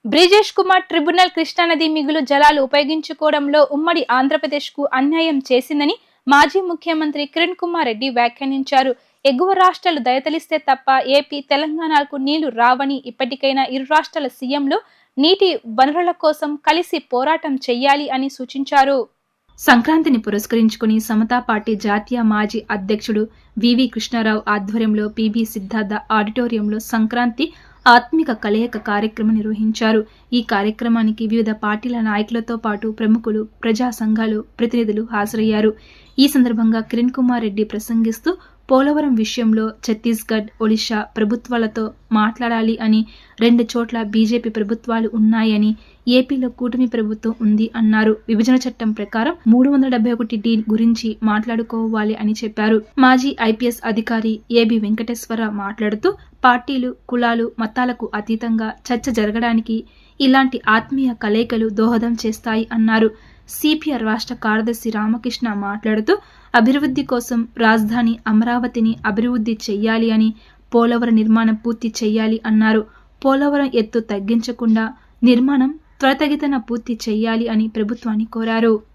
Brijesh Kumar tribunal కృష్ణానది మిగులు జలాలు ఉపయోగించుకోవడంలో ఉమ్మడి ఆంధ్రప్రదేశ్కు అన్యాయం చేసిందని మాజీ ముఖ్యమంత్రి కిరణ్ కుమార్ రెడ్డి వ్యాఖ్యానించారు. ఎగువ రాష్ట్రాలు దయతలిస్తే తప్ప ఏపీ, తెలంగాణకు నీళ్లు రావని ఇప్పటికైనా ఇరు రాష్ట్రాల సీఎంలు నీటి వనరుల కోసం కలిసి పోరాటం చెయ్యాలి అని సూచించారు. సంక్రాంతిని పురస్కరించుకుని సమతా పార్టీ జాతీయ మాజీ అధ్యక్షుడు వివి కృష్ణారావు ఆధ్వర్యంలో పిబి సిద్ధార్థ ఆడిటోరియంలో సంక్రాంతి ఆత్మిక కలయిక కార్యక్రమం నిర్వహించారు. ఈ కార్యక్రమానికి వివిధ పార్టీల నాయకులతో పాటు ప్రముఖులు, ప్రజా సంఘాలు ప్రతినిధులు హాజరయ్యారు. ఈ సందర్భంగా కిరణ్ కుమార్ రెడ్డి ప్రసంగిస్తూ పోలవరం విషయంలో ఛత్తీస్గఢ్, ఒడిశా ప్రభుత్వాలతో మాట్లాడాలి అని, 2 చోట్ల బీజేపీ ప్రభుత్వాలు ఉన్నాయని, ఏపీలో కూటమి ప్రభుత్వం ఉంది అన్నారు. విభజన చట్టం ప్రకారం 371D గురించి మాట్లాడుకోవాలి అని చెప్పారు. మాజీ ఐపీఎస్ అధికారి ఏబి వెంకటేశ్వర మాట్లాడుతూ పార్టీలు, కులాలు, మతాలకు అతీతంగా చర్చ జరగడానికి ఇలాంటి ఆత్మీయ కలయికలు దోహదం చేస్తాయి అన్నారు. సిపిఆర్ రాష్ట్ర కార్యదర్శి రామకృష్ణ మాట్లాడుతూ అభివృద్ధి కోసం రాజధాని అమరావతిని అభివృద్ధి చెయ్యాలి అని, పోలవరం నిర్మాణం పూర్తి చెయ్యాలి అన్నారు. పోలవరం ఎత్తు తగ్గించకుండా నిర్మాణం త్వరితగతిన పూర్తి చెయ్యాలి అని ప్రభుత్వాన్ని కోరారు.